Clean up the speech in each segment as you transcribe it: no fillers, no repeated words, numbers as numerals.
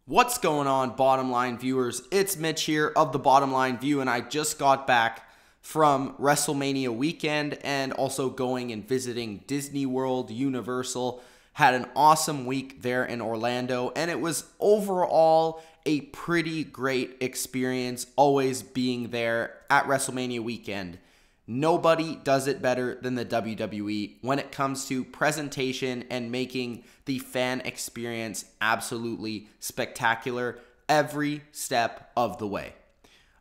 What's going on, Bottom Line viewers? It's Mitch here of the Bottom Line View, and I just got back from WrestleMania weekend and also going and visiting Disney World, Universal. Had an awesome week there in Orlando, and it was overall a pretty great experience always being there at WrestleMania weekend. Nobody does it better than the WWE when it comes to presentation and making the fan experience absolutely spectacular every step of the way.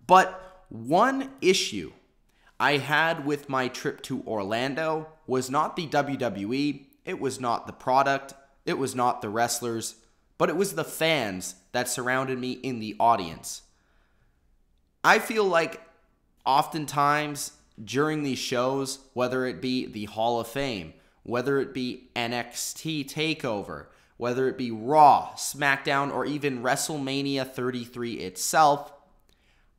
But one issue I had with my trip to Orlando was not the WWE, it was not the product, it was not the wrestlers, but it was the fans that surrounded me in the audience. I feel like oftentimes during these shows, whether it be the Hall of Fame, whether it be NXT TakeOver, whether it be Raw, SmackDown, or even WrestleMania 33 itself,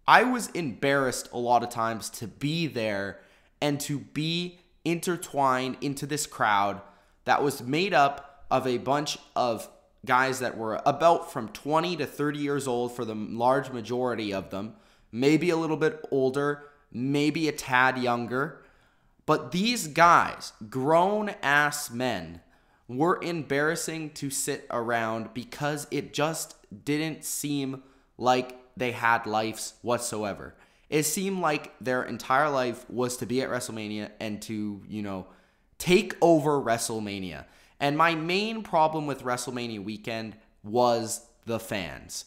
I was embarrassed a lot of times to be there and to be intertwined into this crowd that was made up of a bunch of guys that were about from 20 to 30 years old for the large majority of them, maybe a little bit older, maybe a tad younger, but these guys, grown-ass men, were embarrassing to sit around because it just didn't seem like they had lives whatsoever. It seemed like their entire life was to be at WrestleMania and to, take over WrestleMania. And my main problem with WrestleMania weekend was the fans.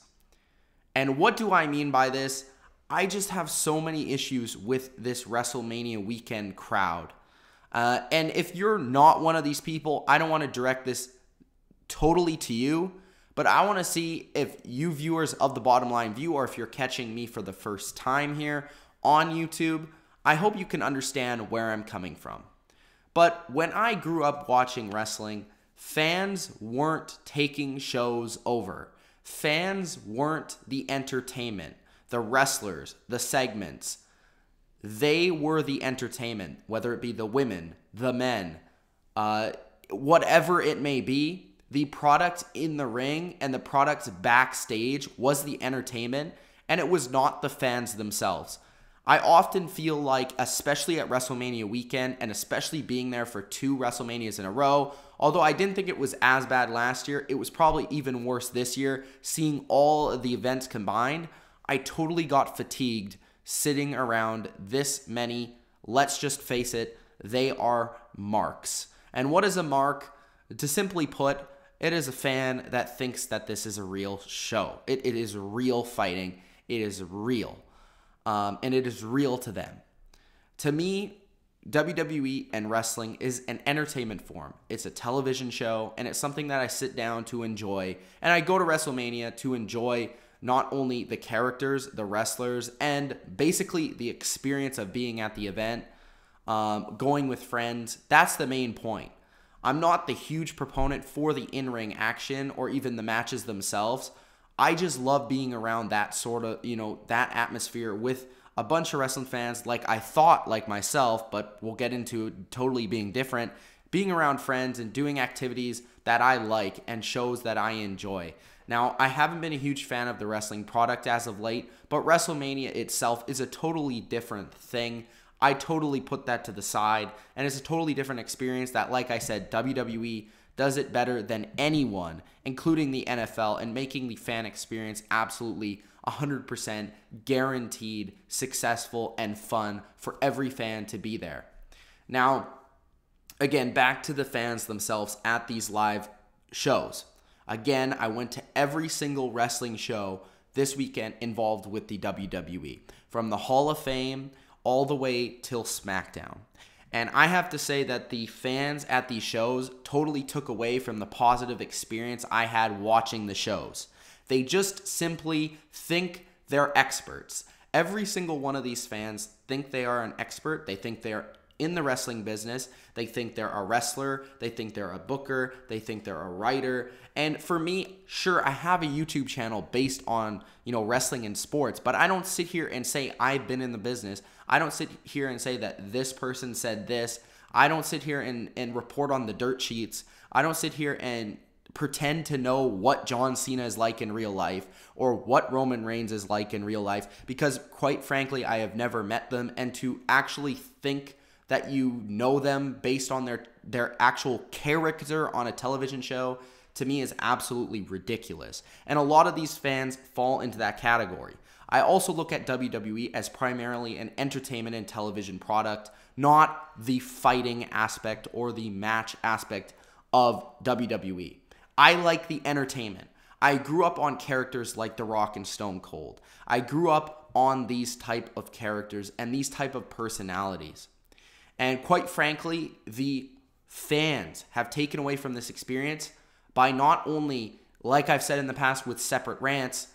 And what do I mean by this? I just have so many issues with this WrestleMania weekend crowd. And if you're not one of these people, I don't want to direct this totally to you, but I want to see if you viewers of the Bottom Line View, or if you're catching me for the first time here on YouTube, I hope you can understand where I'm coming from. But when I grew up watching wrestling, fans weren't taking shows over. Fans weren't the entertainment. The wrestlers, the segments, they were the entertainment, whether it be the women, the men, whatever it may be. The product in the ring and the product backstage was the entertainment, and it was not the fans themselves. I often feel like, especially at WrestleMania weekend, and especially being there for 2 WrestleManias in a row, although I didn't think it was as bad last year, it was probably even worse this year, seeing all of the events combined. I totally got fatigued sitting around this many. Let's just face it, they are marks. And what is a mark? To simply put, it is a fan that thinks that this is a real show. It is real fighting. It is real. And it is real to them. To me, WWE and wrestling is an entertainment form. It's a television show, and it's something that I sit down to enjoy. And I go to WrestleMania to enjoy not only the characters, the wrestlers, and basically the experience of being at the event, going with friends. That's the main point. I'm not the huge proponent for the in-ring action or even the matches themselves. I just love being around that sort of, that atmosphere with a bunch of wrestling fans like I thought like myself, but we'll get into totally being different. Being around friends and doing activities that I like and shows that I enjoy. Now, I haven't been a huge fan of the wrestling product as of late, but WrestleMania itself is a totally different thing. I totally put that to the side, and it's a totally different experience that, like I said, WWE does it better than anyone, including the NFL, and making the fan experience absolutely 100% guaranteed, successful, and fun for every fan to be there. Now, again, back to the fans themselves at these live shows. Again, I went to every single wrestling show this weekend involved with the WWE, from the Hall of Fame all the way till SmackDown. And I have to say that the fans at these shows totally took away from the positive experience I had watching the shows. They just simply think they're experts. Every single one of these fans think they are an expert. They think they're in the wrestling business. They think they're a wrestler. They think they're a booker. They think they're a writer. And for me, sure, I have a YouTube channel based on, wrestling and sports, but I don't sit here and say I've been in the business. I don't sit here and say that this person said this. I don't sit here and report on the dirt sheets. I don't sit here and pretend to know what John Cena is like in real life or what Roman Reigns is like in real life, because quite frankly, I have never met them, and to actually think that you know them based on their actual character on a television show, to me is absolutely ridiculous. And a lot of these fans fall into that category. I also look at WWE as primarily an entertainment and television product, not the fighting aspect or the match aspect of WWE. I like the entertainment. I grew up on characters like The Rock and Stone Cold. I grew up on these type of characters and these type of personalities. And quite frankly, the fans have taken away from this experience by not only, like I've said in the past with separate rants,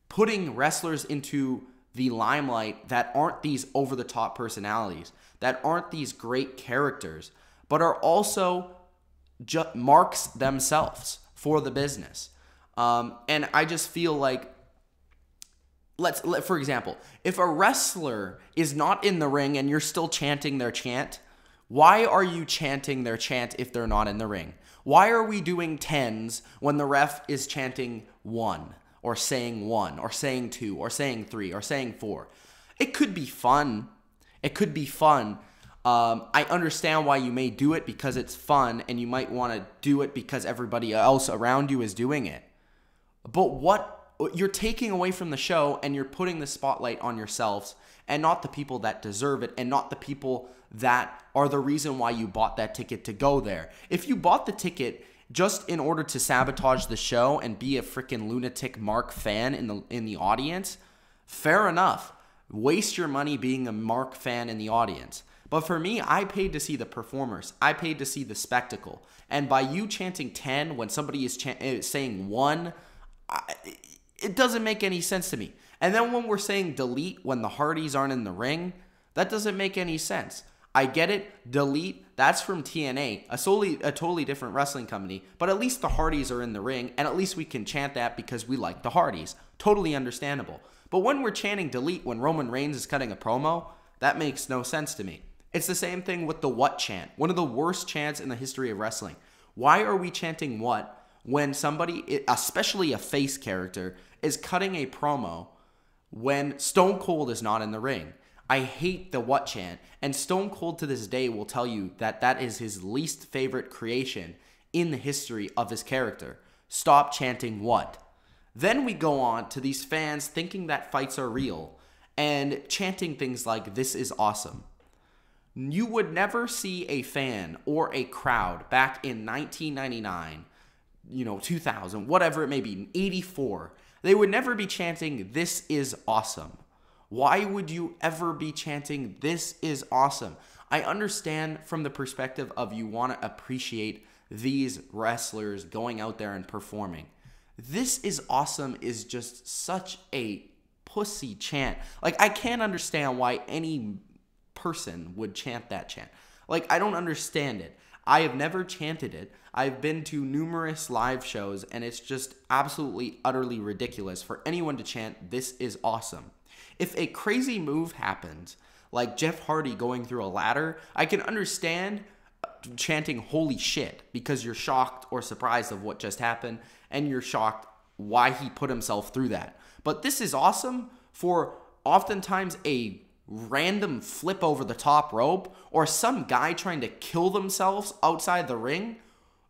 putting wrestlers into the limelight that aren't these over-the-top personalities, that aren't these great characters, but are also marks themselves for the business. And I just feel like, for example, if a wrestler is not in the ring and you're still chanting their chant, why are you chanting their chant if they're not in the ring? Why are we doing 10s when the ref is chanting 1 or saying 1 or saying 2 or saying 3 or saying 4? It could be fun. It could be fun. I understand why you may do it because it's fun, and you might want to do it because everybody else around you is doing it. But what you're taking away from the show, and you're putting the spotlight on yourselves and not the people that deserve it, and not the people that are the reason why you bought that ticket to go there. If you bought the ticket just in order to sabotage the show and be a freaking lunatic Mark fan in the audience, fair enough. Waste your money being a Mark fan in the audience. But for me, I paid to see the performers. I paid to see the spectacle. And by you chanting 10 when somebody is saying 1, it doesn't make any sense to me. And then when we're saying delete when the Hardys aren't in the ring, that doesn't make any sense. I get it, delete, that's from TNA, a totally different wrestling company, but at least the Hardys are in the ring, and at least we can chant that because we like the Hardys. Totally understandable. But when we're chanting delete when Roman Reigns is cutting a promo, that makes no sense to me. It's the same thing with the what chant, one of the worst chants in the history of wrestling. Why are we chanting what when somebody, especially a face character, is cutting a promo when Stone Cold is not in the ring? I hate the what chant, and Stone Cold to this day will tell you that that is his least favorite creation in the history of his character. Stop chanting what. Then we go on to these fans thinking that fights are real and chanting things like, "This is awesome." You would never see a fan or a crowd back in 1999, 2000, whatever it may be, 84. They would never be chanting, "This is awesome." Why would you ever be chanting, "This is awesome"? I understand from the perspective of you want to appreciate these wrestlers going out there and performing. "This is awesome" is just such a pussy chant. Like, I can't understand why any person would chant that chant. Like, I don't understand it. I have never chanted it. I've been to numerous live shows, and it's just absolutely, utterly ridiculous for anyone to chant, "This is awesome." If a crazy move happens, like Jeff Hardy going through a ladder, I can understand chanting "holy shit" because you're shocked or surprised of what just happened, and you're shocked why he put himself through that. But "this is awesome" for oftentimes a random flip over the top rope, or some guy trying to kill themselves outside the ring,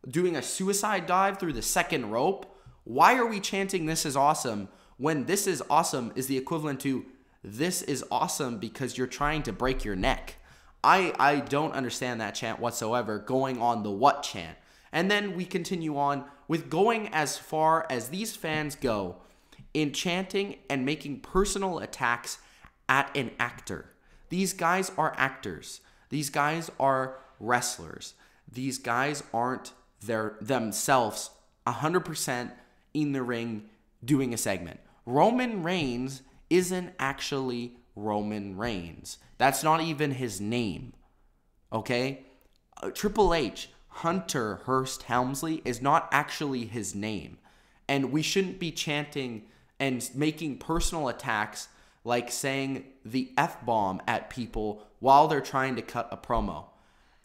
doing a suicide dive through the second rope. Why are we chanting "this is awesome" when "this is awesome" is the equivalent to "this is awesome" because you're trying to break your neck? I don't understand that chant whatsoever, going on the what chant. And then we continue on with going as far as these fans go in chanting and making personal attacks at an actor. These guys are actors. These guys are wrestlers. These guys aren't themselves 100% in the ring doing a segment. Roman Reigns isn't actually Roman Reigns. That's not even his name. Okay? Triple H, Hunter Hearst Helmsley, is not actually his name. And we shouldn't be chanting and making personal attacks like saying the F-bomb at people while they're trying to cut a promo.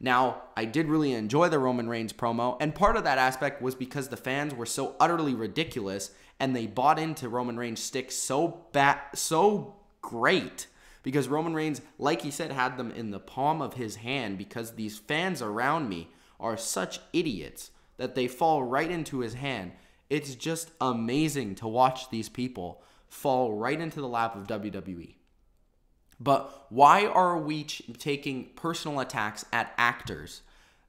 Now, I did really enjoy the Roman Reigns promo, and part of that aspect was because the fans were so utterly ridiculous, and they bought into Roman Reigns' stick so great, because Roman Reigns, like he said, had them in the palm of his hand, because these fans around me are such idiots that they fall right into his hand. It's just amazing to watch these people fall right into the lap of WWE. But why are we taking personal attacks at actors?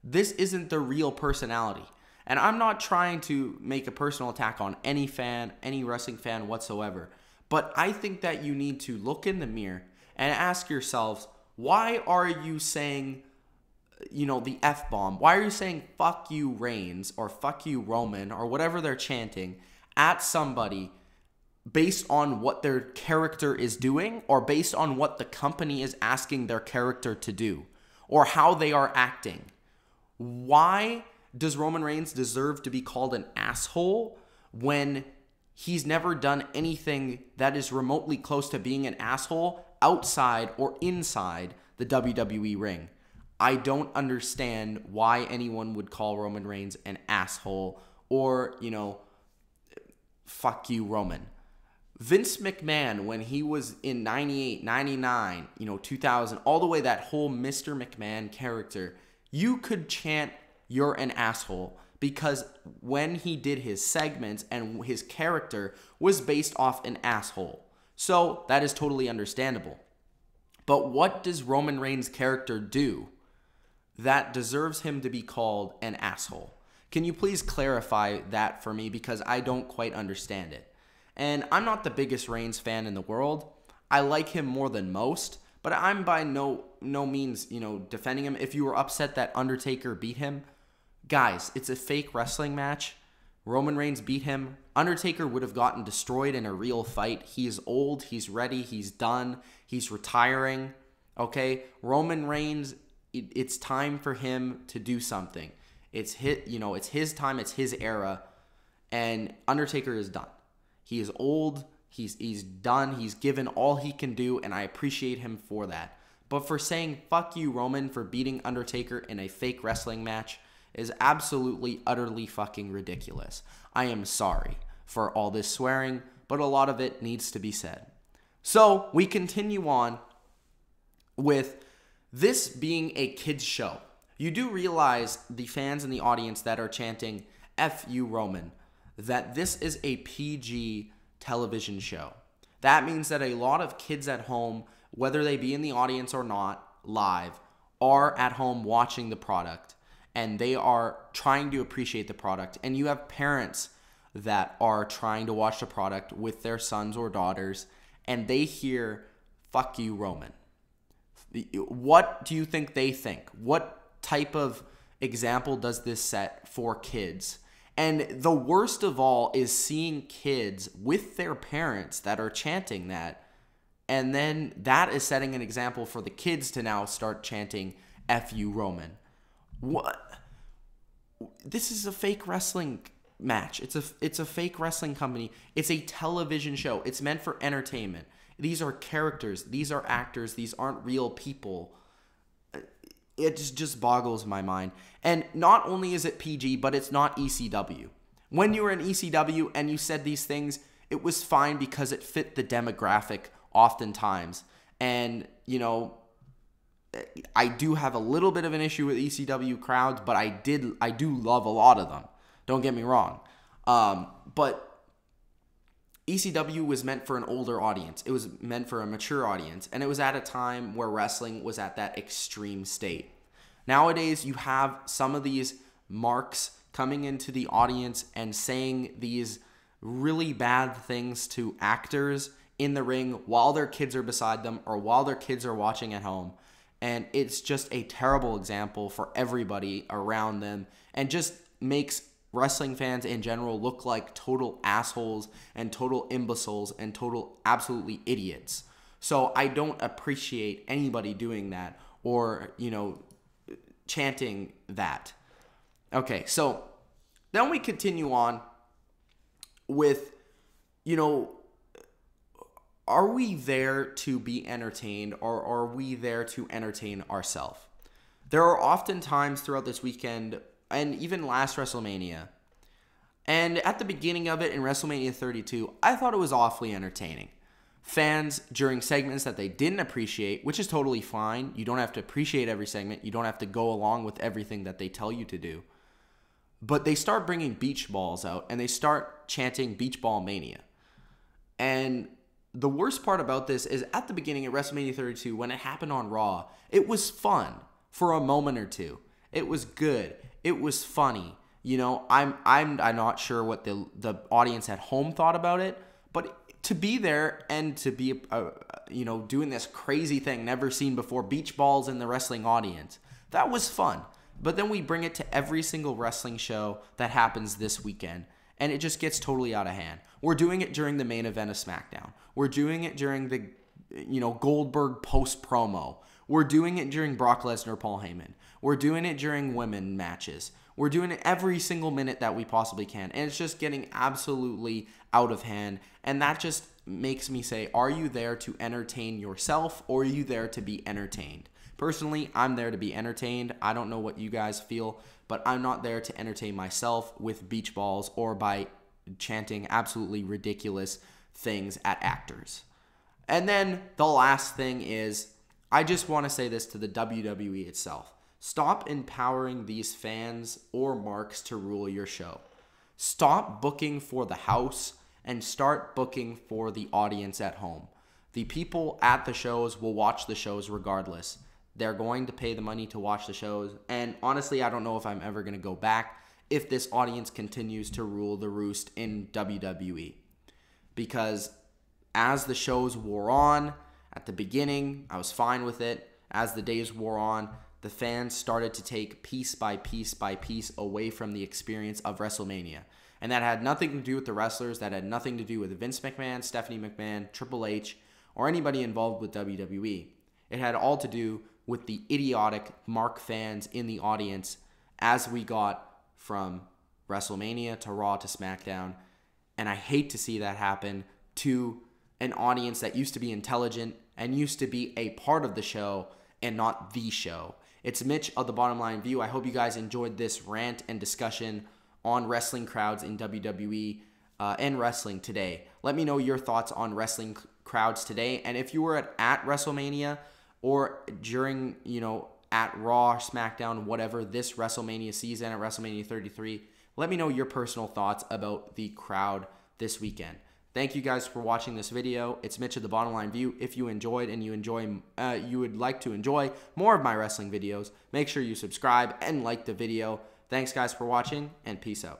This isn't the real personality. And I'm not trying to make a personal attack on any fan, any wrestling fan whatsoever. But I think that you need to look in the mirror and ask yourselves, why are you saying, the F-bomb? Why are you saying fuck you Reigns or fuck you Roman or whatever they're chanting at somebody based on what their character is doing, or based on what the company is asking their character to do, or how they are acting? Why does Roman Reigns deserve to be called an asshole when he's never done anything that is remotely close to being an asshole outside or inside the WWE ring? I don't understand why anyone would call Roman Reigns an asshole or, fuck you, Roman. Vince McMahon, when he was in 98, 99, 2000, all the way that whole Mr. McMahon character, you could chant, "You're an asshole," because when he did his segments and his character was based off an asshole. So that is totally understandable. But what does Roman Reigns' character do that deserves him to be called an asshole? Can you please clarify that for me, because I don't quite understand it. And I'm not the biggest Reigns fan in the world. I like him more than most, but I'm by no means, defending him. If you were upset that Undertaker beat him, guys, it's a fake wrestling match. Roman Reigns beat him. Undertaker would have gotten destroyed in a real fight. He's old, he's ready, he's done, he's retiring. Okay? Roman Reigns, it's time for him to do something. It's his time, it's his era, and Undertaker is done. He is old, he's done, he's given all he can do, and I appreciate him for that. But for saying fuck you Roman for beating Undertaker in a fake wrestling match is absolutely, utterly fucking ridiculous. I am sorry for all this swearing, but a lot of it needs to be said. So we continue on with this being a kids show. You do realize, the fans in the audience that are chanting F you Roman, that this is a PG television show. That means that a lot of kids at home, whether they be in the audience or not live, are at home watching the product, and they are trying to appreciate the product. And you have parents that are trying to watch the product with their sons or daughters, and they hear fuck you Roman. What do you think they think? What type of example does this set for kids? And the worst of all is seeing kids with their parents that are chanting that, and then that is setting an example for the kids to now start chanting F you Roman. What? This is a fake wrestling match. It's a fake wrestling company. It's a television show. It's meant for entertainment. These are characters. These are actors. These aren't real people. It just boggles my mind. And not only is it PG, but it's not ECW. When you were in ECW and you said these things, it was fine because it fit the demographic oftentimes. And, I do have a little bit of an issue with ECW crowds, but I do love a lot of them. Don't get me wrong. But ECW was meant for an older audience. It was meant for a mature audience. And it was at a time where wrestling was at that extreme state. Nowadays, you have some of these marks coming into the audience and saying these really bad things to actors in the ring while their kids are beside them or while their kids are watching at home. And it's just a terrible example for everybody around them, and just makes wrestling fans in general look like total assholes and total imbeciles and total absolutely idiots. So I don't appreciate anybody doing that or, chanting that. Okay, so then we continue on with, are we there to be entertained, or are we there to entertain ourselves? There are often times throughout this weekend, and even last WrestleMania, and at the beginning of it in WrestleMania 32, I thought it was awfully entertaining. Fans, during segments that they didn't appreciate, which is totally fine. You don't have to appreciate every segment. You don't have to go along with everything that they tell you to do. But they start bringing beach balls out, and they start chanting Beach Ball Mania. And the worst part about this is at the beginning of WrestleMania 32, when it happened on Raw, it was fun for a moment or two. It was good. It was funny. You know, I'm not sure what the audience at home thought about it, but to be there and to be, doing this crazy thing never seen before, beach balls in the wrestling audience, that was fun. But then we bring it to every single wrestling show that happens this weekend, and it just gets totally out of hand. We're doing it during the main event of SmackDown. We're doing it during the, Goldberg post promo. We're doing it during Brock Lesnar, Paul Heyman. We're doing it during women matches. We're doing it every single minute that we possibly can. And it's just getting absolutely out of hand. And that just makes me say, are you there to entertain yourself, or are you there to be entertained? Personally, I'm there to be entertained. I don't know what you guys feel, but I'm not there to entertain myself with beach balls or by chanting absolutely ridiculous things at actors. And then the last thing is, I just want to say this to the WWE itself. Stop empowering these fans or marks to rule your show. Stop booking for the house and start booking for the audience at home. The people at the shows will watch the shows regardless. They're going to pay the money to watch the shows. And honestly, I don't know if I'm ever going to go back if this audience continues to rule the roost in WWE. Because as the shows wore on, at the beginning, I was fine with it. As the days wore on, the fans started to take piece by piece by piece away from the experience of WrestleMania. And that had nothing to do with the wrestlers. That had nothing to do with Vince McMahon, Stephanie McMahon, Triple H, or anybody involved with WWE. It had all to do with the idiotic mark fans in the audience as we got from WrestleMania to Raw to SmackDown. And I hate to see that happen to an audience that used to be intelligent and used to be a part of the show and not the show. It's Mitch of the Bottom Line View. I hope you guys enjoyed this rant and discussion on wrestling crowds in WWE and wrestling today. Let me know your thoughts on wrestling crowds today. And if you were at WrestleMania or during, at Raw, SmackDown, whatever, this WrestleMania season at WrestleMania 33, let me know your personal thoughts about the crowd this weekend. Thank you guys for watching this video. It's Mitch of the Bottom Line View. If you enjoyed and you would like to enjoy more of my wrestling videos, make sure you subscribe and like the video. Thanks guys for watching, and peace out.